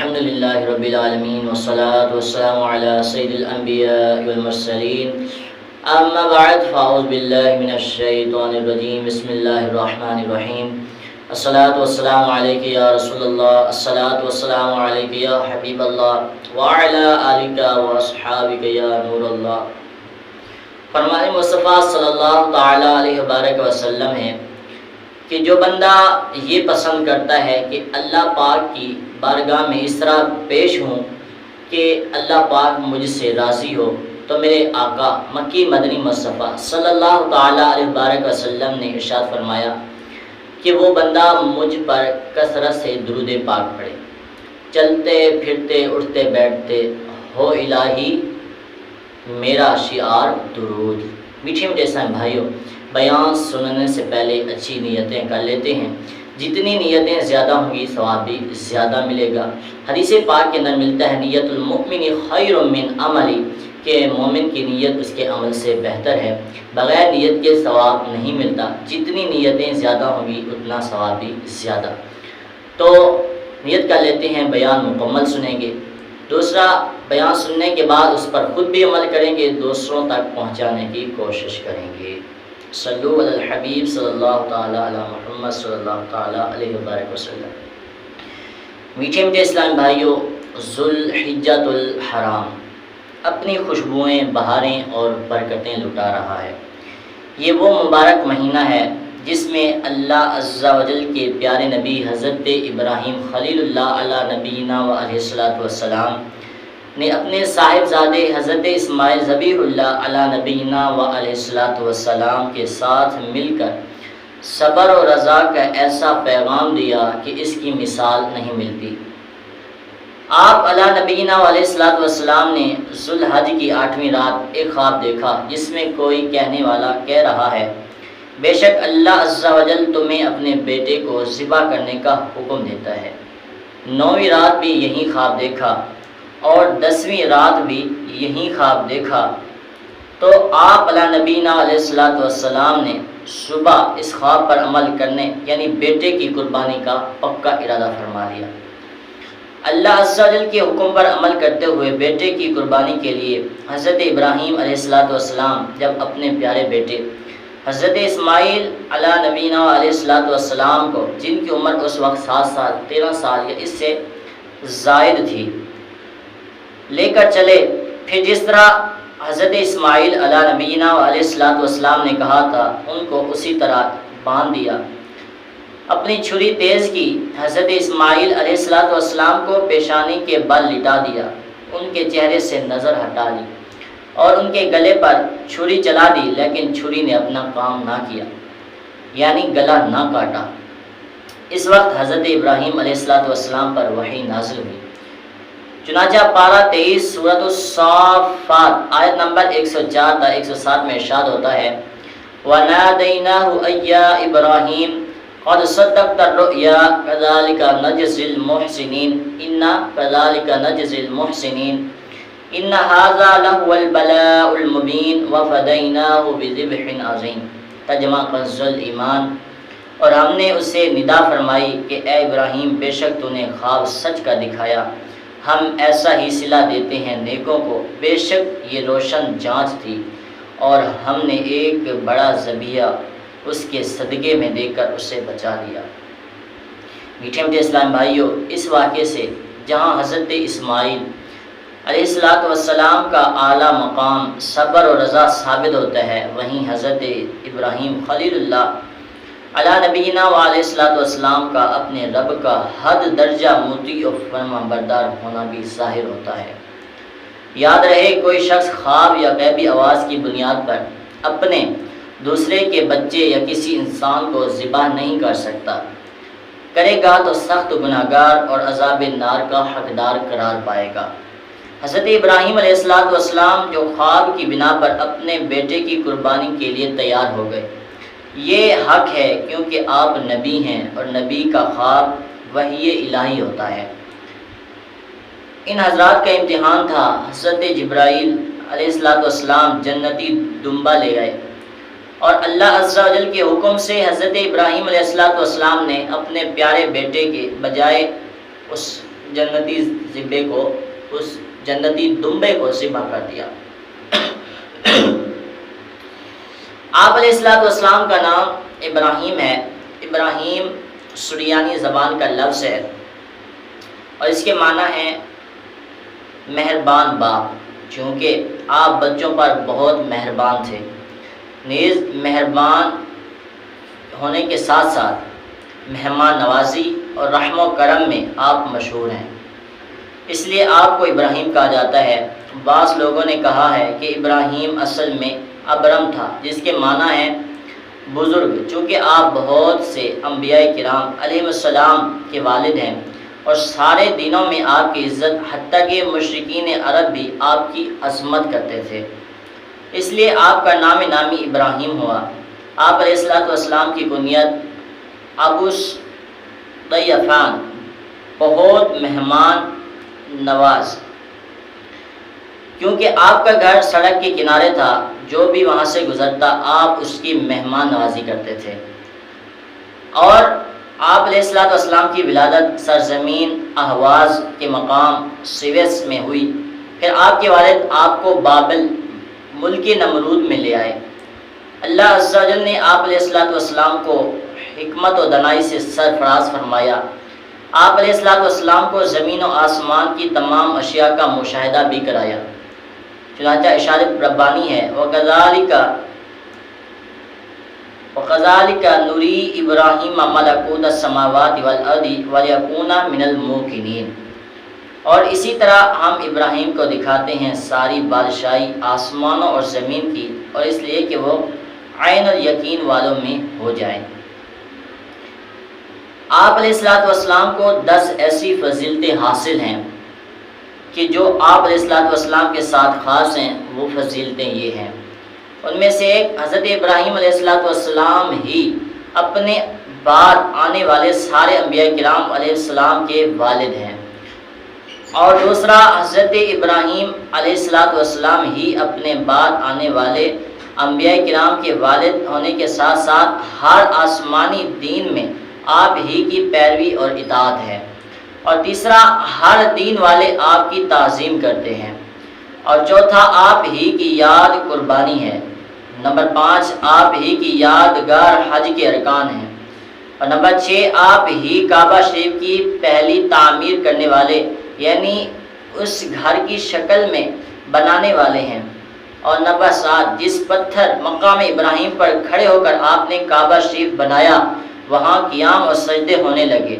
الحمد للہ رب العالمین والصلاة والسلام علی سید الانبیاء والمرسلین اما بعد فاعوذ باللہ من الشیطان الرجیم بسم اللہ الرحمن الرحیم الصلاة والسلام علیک یا رسول اللہ الصلاة والسلام علیک یا حبیب اللہ وعلی آلک واصحابک یا نور اللہ۔ فرمان مصطفیٰ صلی اللہ تعالی علیہ وبارک وسلم ہے کہ جو بندہ یہ پسند کرتا ہے کہ اللہ پاک کی بارگاہ میں اس طرح پیش ہوں کہ اللہ پاک مجھ سے راضی ہو، تو میرے آقا مکی مدنی مصطفیٰ صلی اللہ تعالی علیہ وبارک وسلم نے ارشاد فرمایا کہ وہ بندہ مجھ پر کثرت سے درود پاک پڑھے، چلتے پھرتے اٹھتے بیٹھتے ہو الہی میرا شعار درود۔ میٹھے میٹھے اسلام بھائیوں، بیان سننے سے پہلے اچھی نیتیں کر لیتے ہیں، جتنی نیتیں زیادہ ہوں گی ثواب بھی زیادہ ملے گا۔ حدیث پاک کے اندر ملتا ہے نیت المؤمن خیر من عملی، کہ مومن کی نیت اس کے عمل سے بہتر ہے، بغیر نیت کے ثواب نہیں ملتا، جتنی نیتیں زیادہ ہوں گی اتنا ثواب بھی زیادہ۔ تو نیت کر لیتے ہیں، بیان مکمل سنیں گے، دوسرا بیان سننے کے بعد اس پر خود بھی عمل کریں گے، دوسروں تک پہنچانے کی کوشش کریں گے۔ صلو علی الحبیب صلی اللہ تعالی علی محمد صلی اللہ تعالی علیہ وبارک وسلم۔ میٹھے میٹھے اسلام بھائیوں، ذوالحجۃ الحرام اپنی خوشبوئیں، بہاریں اور برکتیں لٹا رہا ہے۔ یہ وہ مبارک مہینہ ہے جس میں اللہ عز و جل کے پیارے نبی حضرت ابراہیم خلیل اللہ علی نبینا و علیہ الصلوۃ والسلام نے اپنے صاحبزادے حضرت اسماعیل ذبیح اللہ علی نبینا و علیہ الصلوۃ والسلام کے ساتھ مل کر صبر و رضا کا ایسا پیغام دیا کہ اس کی مثال نہیں ملتی۔ آپ علی نبینا و علیہ الصلوۃ والسلام نے ذوالحج کی 8ویں رات ایک خواب دیکھا جس میں کوئی کہنے والا کہہ رہا ہے، بے شک اللہ عز و جل تمہیں اپنے بیٹے کو ذبح کرنے کا حکم دیتا ہے۔ 9ویں رات بھی یہی خواب دیکھا اور 10ویں رات بھی یہی خواب دیکھا، تو آپ علی نبینا علیہ الصلوۃ والسلام نے صبح اس خواب پر عمل کرنے یعنی بیٹے کی قربانی کا پکا ارادہ فرما لیا۔ اللہ عز و جل کے حکم پر عمل کرتے ہوئے بیٹے کی قربانی کے لیے حضرت ابراہیم علیہ الصلوۃ والسلام جب اپنے پیارے بیٹے حضرت اسماعیل علی نبینا علیہ الصلوۃ والسلام کو، جن کی عمر اس وقت 7 سال 13 سال یا اس سے زائد تھی، لے کر چلے، پھر جس طرح حضرت اسماعیل علی نبینا علیہ الصلوۃ والسلام نے کہا تھا ان کو اسی طرح باندھ دیا، اپنی چھری تیز کی، حضرت اسماعیل علیہ الصلوۃ والسلام کو پیشانی کے بل لٹا دیا، ان کے چہرے سے نظر ہٹا لی اور ان کے گلے پر چھری چلا دی، لیکن چھری نے اپنا کام نہ کیا، یعنی گلا نہ کاٹا۔ اس وقت حضرت ابراہیم علیہ الصلوۃ والسلام پر وحی نازل ہوئی۔ چنانچہ پارہ 23 سورۃ الصافات آیت نمبر 104 تا 107 میں ارشاد ہوتا ہے، وَنَادَيْنَاهُ أَيَّا إِبْرَاهِيمُ قَدْ صَدَّقْتَ الرُّؤْيَا كَذَلِكَ نَجْزِي الْمُحْسِنِينَ إِنَّا كَذَلِكَ نَجْزِي الْمُحْسِنِينَ إِنَّ هَذَا لَهُوَ الْبَلَاءُ الْمُبِينُ وَفَدَيْنَاهُ بِذِبْحٍ عَظِيمٍ۔ ترجمہ کنز الایمان۔ اور ہم نے اسے ندا فرمائی کہ اے ابراہیم، بے شک تو نے خواب سچ کا دکھایا، ہم ایسا ہی صلہ دیتے ہیں نیکوں کو، بے شک یہ روشن جانچ تھی، اور ہم نے ایک بڑا ذبیحہ اس کے صدقے میں دے کر اسے بچا لیا۔ میٹھے میٹھے اسلام بھائیوں، اس واقعے سے جہاں حضرت اسماعیل علیہ الصلوۃ والسلام کا اعلیٰ مقام صبر و رضا ثابت ہوتا ہے، وہیں حضرت ابراہیم خلیل اللہ علی نبینا و علیہ الصلوۃ والسلام کا اپنے رب کا حد درجہ مطیع و فرما بردار ہونا بھی ظاہر ہوتا ہے۔ یاد رہے، کوئی شخص خواب یا غیبی آواز کی بنیاد پر اپنے، دوسرے کے بچے یا کسی انسان کو ذبح نہیں کر سکتا، کرے گا تو سخت گناہگار اور عذاب نار کا حقدار قرار پائے گا۔ حضرت ابراہیم علیہ الصلوۃ والسلام جو خواب کی بنا پر اپنے بیٹے کی قربانی کے لیے تیار ہو گئے، یہ حق ہے کیونکہ آپ نبی ہیں اور نبی کا خواب وحی الہی ہوتا ہے۔ ان حضرات کا امتحان تھا۔ حضرت جبرائیل علیہ الصلوۃ والسلام جنتی دمبا لے گئے اور اللہ عز و جل کے حکم سے حضرت ابراہیم علیہ الصلوۃ والسلام نے اپنے پیارے بیٹے کے بجائے اس جنتی ذبے کو، اس جنتی دمبے کو ذبح کر دیا۔ آپ علیہ السلام کا نام ابراہیم ہے۔ ابراہیم سریانی زبان کا لفظ ہے اور اس کے معنی ہے مہربان باپ، چونکہ آپ بچوں پر بہت مہربان تھے۔ نیز مہربان ہونے کے ساتھ ساتھ مہمان نوازی اور رحم و کرم میں آپ مشہور ہیں، اس لیے آپ کو ابراہیم کہا جاتا ہے۔ بعض لوگوں نے کہا ہے کہ ابراہیم اصل میں ابرم تھا، جس کے معنی ہے بزرگ، چونکہ آپ بہت سے انبیاء کرام علیہ السلام کے والد ہیں اور سارے دینوں میں آپ کی عزت، حتیٰ کہ مشرکین عرب بھی آپ کی عظمت کرتے تھے، اس لیے آپ کا نام نامی ابراہیم ہوا۔ آپ علیہ السلام کی کنیت ابو ضیفان، بہت مہمان نواز، کیونکہ آپ کا گھر سڑک کے کنارے تھا، جو بھی وہاں سے گزرتا آپ اس کی مہمان نوازی کرتے تھے۔ اور آپ علیہ السلام کی ولادت سرزمین اہواز کے مقام سویس میں ہوئی۔ پھر آپ کے والد آپ کو بابل ملک نمرود میں لے آئے۔ اللہ عز و جل نے آپ علیہ السلام کو حکمت و دانائی سے سرفراز فرمایا۔ آپ علیہ السلام کو زمین و آسمان کی تمام اشیاء کا مشاہدہ بھی کرایا، چنانچہ اشارت ربانی ہے وَكَذَلِكَ نُرِي إِبْرَاهِيمَ مَلَكُوتَ السَّمَاوَاتِ وَالْأَرْضِ وَلِيَكُونَ مِنَ الْمُوقِنِينَ، اور اسی طرح ہم ابراہیم کو دکھاتے ہیں ساری بادشاہی آسمانوں اور زمین کی، اور اس لیے کہ وہ عین الیقین والوں میں ہو جائیں۔ آپ علیہ السلام کو 10 ایسی فضیلتیں حاصل ہیں کہ جو آپ علیہ السلام کے ساتھ خاص ہیں۔ وہ فضیلتیں یہ ہیں، ان میں سے ایک، حضرت ابراہیم علیہ السلام ہی اپنے بعد آنے والے سارے انبیاء کرام علیہ السلام کے والد ہیں، اور دوسرا، حضرت ابراہیم علیہ السلام ہی اپنے بعد آنے والے انبیاء کرام کے والد ہونے کے ساتھ ساتھ ہر آسمانی دین میں آپ ہی کی پیروی اور اطاعت ہے، اور تیسرا، ہر دین والے آپ کی تعظیم کرتے ہیں، اور چوتھا، آپ ہی کی یاد قربانی ہے، نمبر 5، آپ ہی کی یادگار حج کے ارکان ہیں، اور نمبر 6، آپ ہی کعبہ شریف کی پہلی تعمیر کرنے والے، یعنی اس گھر کی شکل میں بنانے والے ہیں، اور نمبر 7، جس پتھر مقام ابراہیم پر کھڑے ہو کر آپ نے کعبہ شریف بنایا وہاں قیام اور سجدے ہونے لگے،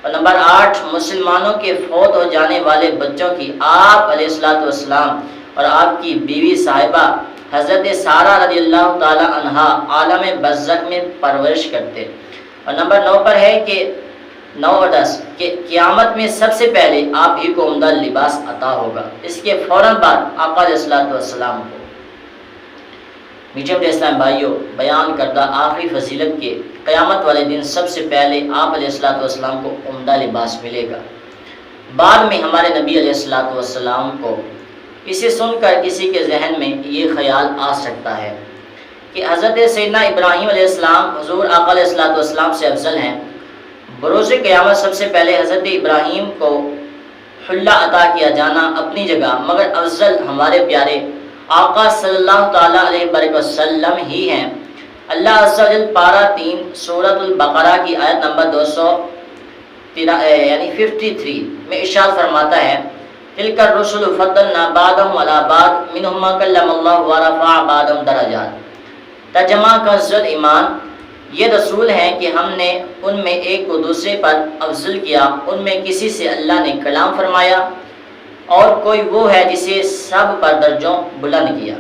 اور نمبر 8، مسلمانوں کے فوت ہو جانے والے بچوں کی آپ علیہ السلام اور آپ کی بیوی صاحبہ حضرت سارہ رضی اللہ تعالی عنہا عالم برزخ میں پرورش کرتے، اور نمبر 9 پر ہے کہ 9 اور 10 کہ قیامت میں سب سے پہلے آپ ہی کو عمدہ لباس عطا ہوگا، اس کے فوراً بعد آقا علیہ السلام کو۔ میٹھے اسلام بھائیوں، بیان کردہ آخری فضیلت کے قیامت والے دن سب سے پہلے آپ علیہ السلام کو عمدہ لباس ملے گا، بعد میں ہمارے نبی علیہ السلام کو۔ اسے سن کر کسی کے ذہن میں یہ خیال آ سکتا ہے کہ حضرت سیدنا ابراہیم علیہ السلام حضور آقا علیہ السلام سے افضل ہیں۔ بروز قیامت سب سے پہلے حضرت ابراہیم کو حلہ عطا کیا جانا اپنی جگہ، مگر افضل ہمارے پیارے آقا صلی اللہ تعالیٰ علیہ وسلم ہی ہیں۔ اللہ عز و جل پارہ 3 سورۃ البقرہ کی آیت نمبر 53 میں ارشاد فرماتا ہے، تِلْكَ الرُّسُلُ فَضَّلْنَا بَعْضَهُمْ عَلَىٰ بَعْضٍ مِّنْهُم مَّن كَلَّمَ اللَّهُ وَرَفَعَ بَعْضَهُمْ دَرَجَاتٍ۔ ترجمہ کنز ایمان، یہ رسول ہیں کہ ہم نے ان میں ایک کو دوسرے پر افضل کیا، ان میں کسی سے اللہ نے کلام فرمایا، اور کوئی وہ ہے جسے سب پر درجوں بلند کیا۔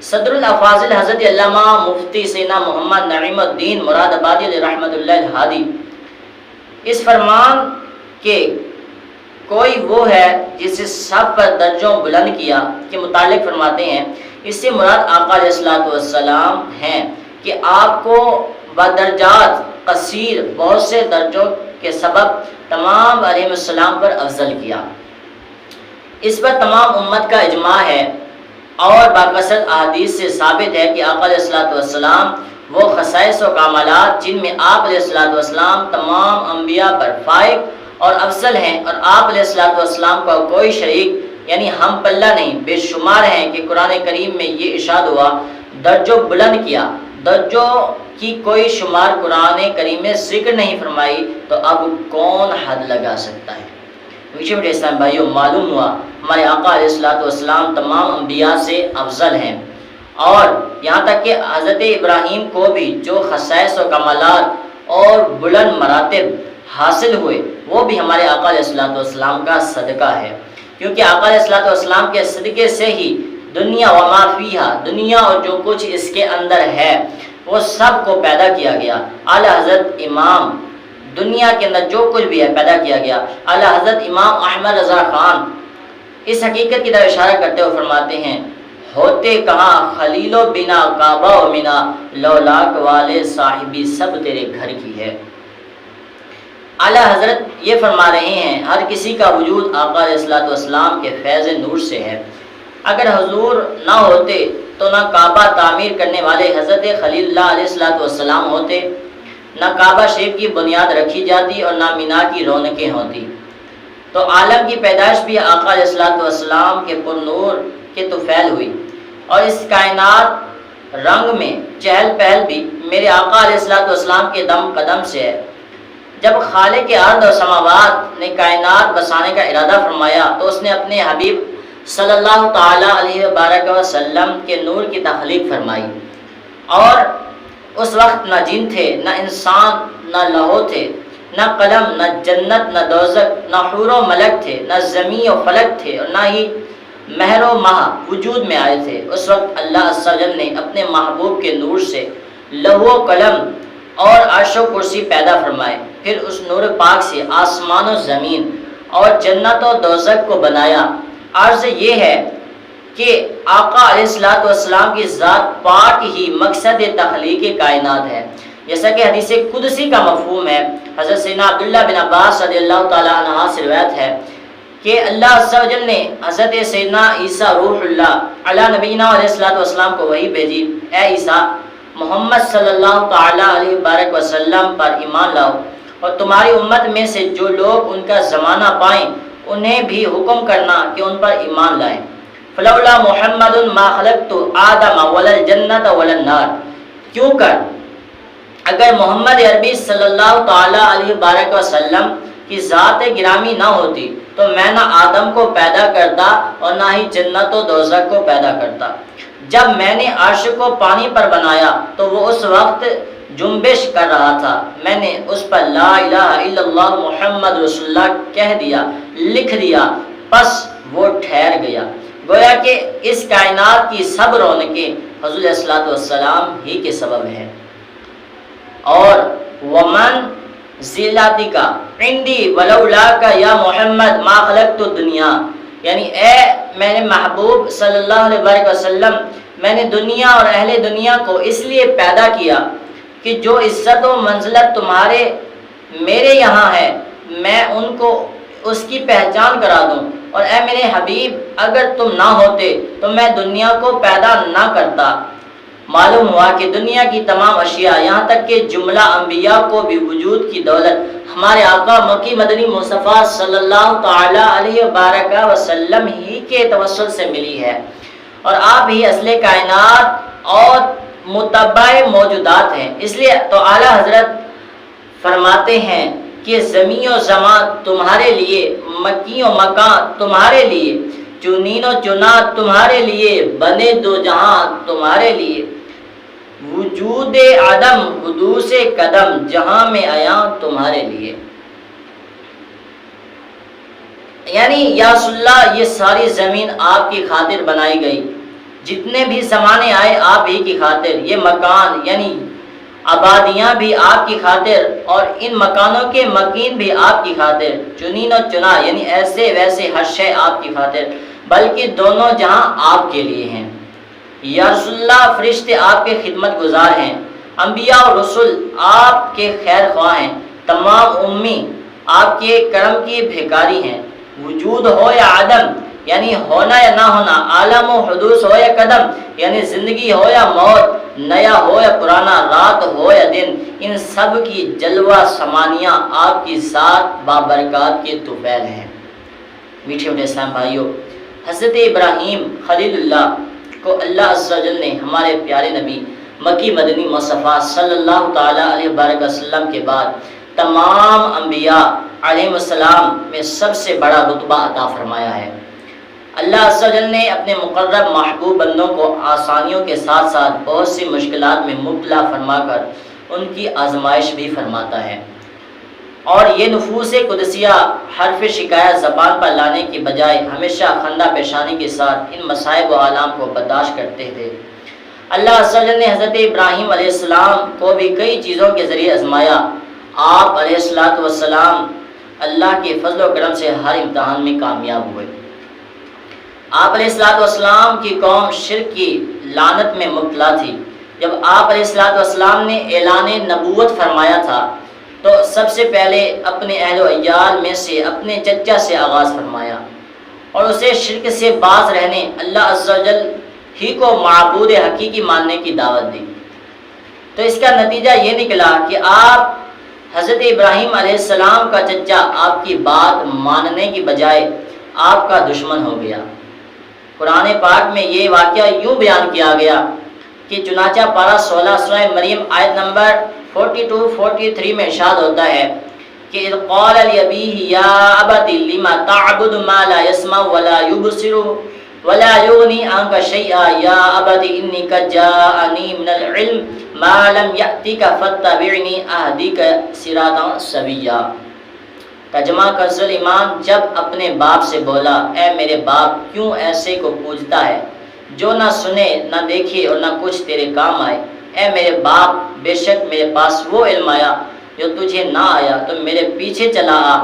صدر الافاضل حضرت علامہ مفتی سیدنا محمد نعیم الدین مراد آبادی علیہ رحمۃ اللہ الہادی اس فرمان کے کوئی وہ ہے جسے سب پر درجوں بلند کیا کے متعلق فرماتے ہیں، اس سے مراد آقا علیہ السلام ہیں کہ آپ کو بدرجات قصیر بہت سے درجوں کے سبب تمام علیہ السلام پر افضل کیا۔ اس پر تمام امت کا اجماع ہے، اور باکثرت احادیث سے ثابت ہے کہ آقا علیہ السلام وہ خصائص و کمالات جن میں آپ علیہ السلام تمام انبیاء پر فائق اور افضل ہیں، اور آپ علیہ الصلوۃ والسلام کا کوئی شریک یعنی ہم پلہ نہیں، بے شمار ہیں کہ قرآن کریم میں یہ ارشاد ہوا، درجوں بلند کیا، درجوں کی کوئی شمار قرآن کریم میں ذکر نہیں فرمائی، تو اب کون حد لگا سکتا ہے؟ میٹھے اسلام بھائیوں، معلوم ہوا ہمارے آقا علیہ الصلوۃ والسلام تمام انبیاء سے افضل ہیں، اور یہاں تک کہ حضرت ابراہیم کو بھی جو خصائص و کمالات اور بلند مراتب حاصل ہوئے وہ بھی ہمارے آقا علیہ الصلوۃ والسلام کا صدقہ ہے، کیونکہ آقا علیہ الصلوۃ والسلام کے صدقے سے ہی دنیا و ما فیہا، دنیا اور جو کچھ اس کے اندر ہے وہ سب کو پیدا کیا گیا۔ اعلی حضرت امام، دنیا کے اندر جو کچھ بھی ہے پیدا کیا گیا۔ اعلی حضرت امام احمد رضا خان اس حقیقت کی طرف اشارہ کرتے ہوئے فرماتے ہیں، ہوتے کہاں خلیل و بنا کعبہ و منا، لولاک والے صاحبی سب تیرے گھر کی ہے۔ اعلیٰ حضرت یہ فرما رہے ہیں ہر کسی کا وجود آقا علیہ الصلوۃ والسلام کے فیض نور سے ہے۔ اگر حضور نہ ہوتے تو نہ کعبہ تعمیر کرنے والے حضرت خلیل اللہ علیہ الصلوۃ والسلام ہوتے، نہ کعبہ شریف کی بنیاد رکھی جاتی، اور نہ مینا کی رونقیں ہوتی۔ تو عالم کی پیدائش بھی آقا علیہ الصلوۃ والسلام کے پر نور کے طفیل ہوئی، اور اس کائنات رنگ میں چہل پہل بھی میرے آقا علیہ الصلوۃ والسلام کے دم قدم سے ہے۔ جب خالق ارض و سماوات نے کائنات بسانے کا ارادہ فرمایا تو اس نے اپنے حبیب صلی اللہ تعالی علیہ وبارک وسلم کے نور کی تخلیق فرمائی، اور اس وقت نہ جن تھے، نہ انسان، نہ لہو تھے، نہ قلم، نہ جنت، نہ دوزخ، نہ حور و ملک تھے، نہ زمین و فلک تھے، اور نہ ہی مہر و ماہ وجود میں آئے تھے۔ اس وقت اللہ عز و جل نے اپنے محبوب کے نور سے لوح و قلم اور عرش و کرسی پیدا فرمائے، پھر اس نور پاک سے آسمان و زمین اور جنت و دوزخ کو بنایا۔ عرض یہ ہے کہ آقا علیہ الصلوۃ والسلام کی ذات پاک ہی مقصد تخلیق کائنات ہے، جیسا کہ حدیث قدسی کا مفہوم ہے۔ حضرت سیدنا عبداللہ بن عباس رضی اللہ تعالیٰ عنہ سے روایت ہے کہ اللہ عز و جل نے حضرت سیدنا عیسیٰ روح اللہ علی نبینا علیہ الصلوۃ والسلام کو وحی بھیجی، اے عیسیٰ، محمد صلی اللہ تعالیٰ علیہ وبارک وسلم پر ایمان لاؤ، اور تمہاری امت میں سے جو لوگ ان کا زمانہ پائیں انہیں بھی حکم کرنا کہ ان پر ایمان لائیں۔ فلولا محمد ما خلقت آدم ولا الجنت ولا النار، کیوں کر اگر محمد عربی صلی اللہ تعالیٰ علیہ وبارک وسلم کی ذات گرامی نہ ہوتی تو میں نہ آدم کو پیدا کرتا اور نہ ہی جنت و دوزخ کو پیدا کرتا۔ جب میں نے عرش کو پانی پر بنایا تو وہ اس وقت جنبش کر رہا تھا، میں نے اس پر لا الہ الا اللہ محمد رسول اللہ کہہ دیا، لکھ دیا، پس وہ ٹھہر گیا۔ گویا کہ اس کائنات کی سب رونقیں حضور علیہ الصلوۃ والسلام ہی کے سبب ہے۔ اور ومن ذلاتک عندی ولولاک یا محمد ما خلقت الدنیا، یعنی اے میں نے محبوب صلی اللہ علیہ وسلم، میں نے دنیا اور اہل دنیا کو اس لیے پیدا کیا کہ جو عزت و منزلت تمہارے میرے یہاں ہے میں ان کو اس کی پہچان کرا دوں، اور اے میرے حبیب اگر تم نہ ہوتے تو میں دنیا کو پیدا نہ کرتا۔ معلوم ہوا کہ دنیا کی تمام اشیاء یہاں تک کہ جملہ انبیاء کو بھی وجود کی دولت ہمارے آقا مکی مدنی مصطفیٰ صلی اللہ تعالی علیہ وبارک وسلم ہی کے توسل سے ملی ہے، اور آپ ہی اصل کائنات اور متبع موجودات ہیں۔ اس لیے تو اعلیٰ حضرت فرماتے ہیں کہ زمین و زمان تمہارے لیے، مکی و مکان تمہارے لیے، چنین و چنا تمہارے لیے، بنے دو جہاں تمہارے لیے، وجود عدم حدوث قدم جہاں میں آیا تمہارے لیے۔ یعنی یا رسول اللہ یہ ساری زمین آپ کی خاطر بنائی گئی، جتنے بھی زمانے آئے آپ ہی کی خاطر، یہ مکان یعنی آبادیاں بھی آپ کی خاطر، اور ان مکانوں کے مکین بھی آپ کی خاطر، چنین و چنا یعنی ایسے ویسے ہر شے آپ کی خاطر، بلکہ دونوں جہاں آپ کے لیے ہیں۔ یا رسول اللہ فرشتے آپ کے خدمت گزار ہیں، انبیاء اور رسول آپ کے خیر خواہ ہیں، تمام امی آپ کے کرم کی بھیکاری ہیں۔ وجود ہو یا عدم یعنی ہونا یا نہ ہونا، عالم و حدوث ہو یا قدم، یعنی زندگی ہو یا موت، نیا ہو یا پرانا، رات ہو یا دن، ان سب کی جلوہ سمانیاں آپ کی ذات بابرکات کے طفیل ہیں۔ میٹھے میٹھے اسلام بھائیوں، حضرت ابراہیم خلیل اللہ کو اللہ عز و جل نے ہمارے پیارے نبی مکی مدنی مصطفیٰ صلی اللہ تعالیٰ علیہ وآلہ وسلم کے بعد تمام انبیاء علیہ السلام میں سب سے بڑا رتبہ عطا فرمایا ہے۔ اللہ عز و جل نے اپنے مقرب محبوب بندوں کو آسانیوں کے ساتھ ساتھ بہت سی مشکلات میں مبتلا فرما کر ان کی آزمائش بھی فرماتا ہے، اور یہ نفوس قدسیہ حرف شکایت زبان پر لانے کی بجائے ہمیشہ خندہ پیشانی کے ساتھ ان مصائب و آلام کو برداشت کرتے تھے۔ اللہ عز و جل نے حضرت ابراہیم علیہ السلام کو بھی کئی چیزوں کے ذریعے آزمایا۔ آپ علیہ السلام اللہ کے فضل و کرم سے ہر امتحان میں کامیاب ہوئے۔ آپ علیہ السلام کی قوم شرک کی لعنت میں مبتلا تھی۔ جب آپ علیہ السلام نے اعلان نبوت فرمایا تھا تو سب سے پہلے اپنے اہل و عیال میں سے اپنے چچا سے آغاز فرمایا اور اسے شرک سے باز رہنے، اللہ عز و جل ہی کو معبود حقیقی ماننے کی دعوت دی۔ تو اس کا نتیجہ یہ نکلا کہ آپ حضرت ابراہیم علیہ السلام کا چچا آپ کی بات ماننے کی بجائے آپ کا دشمن ہو گیا۔ قرآن پاک میں یہ واقعہ یوں بیان کیا گیا کہ چنانچہ پارہ 16 سورہ مریم آیت نمبر 42-43 میں ارشاد ہوتا ہے کہ اذ قال لأبیہ یا ابت لم تعبد ما لا يسمع ولا يبصر ولا يغني عنك شيئا یا ابت انی قد جاءنی من العلم ما لم یأتک فاتبعنی اہدک صراطا سویا۔ ترجمہ کنز ایمان، جب اپنے باپ سے بولا اے میرے باپ کیوں ایسے کو پوجتا ہے جو نہ سنے نہ دیکھے اور نہ کچھ تیرے کام آئے؟ اے میرے باپ بے شک میرے پاس وہ علم آیا جو تجھے نہ آیا، تو میرے پیچھے چلا آ،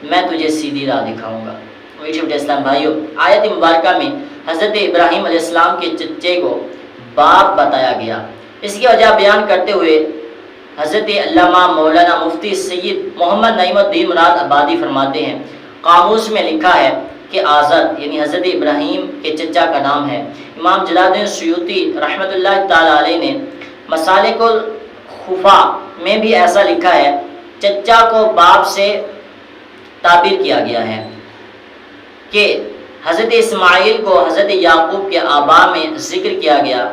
میں تجھے سیدھی راہ دکھاؤں گا۔ میٹھے میٹھے اسلام بھائیوں، آیت مبارکہ میں حضرت ابراہیم علیہ السلام کے چچے کو باپ بتایا گیا۔ اس کی وجہ بیان کرتے ہوئے حضرت علامہ مولانا مفتی سید محمد نعیم الدین مراد آبادی فرماتے ہیں، قاموس میں لکھا ہے کہ آزر یعنی حضرت ابراہیم کے چچا کا نام ہے۔ امام جلال الدین سیوطی رحمۃ اللہ تعالی علیہ نے مسالک الخفا میں بھی ایسا لکھا ہے، چچا کو باپ سے تعبیر کیا گیا ہے کہ حضرت اسماعیل کو حضرت یعقوب کے آبا میں ذکر کیا گیا،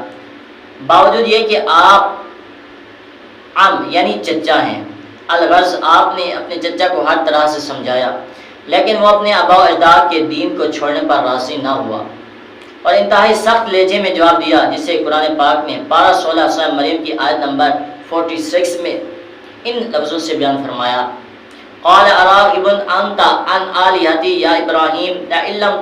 باوجود یہ کہ آپ عم یعنی چچا ہیں۔ الغرض آپ نے اپنے چچا کو ہر طرح سے سمجھایا، لیکن وہ اپنے آباء و اجداد کے دین کو چھوڑنے پر راضی نہ ہوا اور انتہائی سخت لہجے میں جواب دیا، جسے قرآن پاک نے پارہ 16 سورہ مریم کی آیت نمبر 46 میں ان لفظوں سے بیان فرمایا، قال اراغب انت عن آلہتی یا ابراہیم لئن لم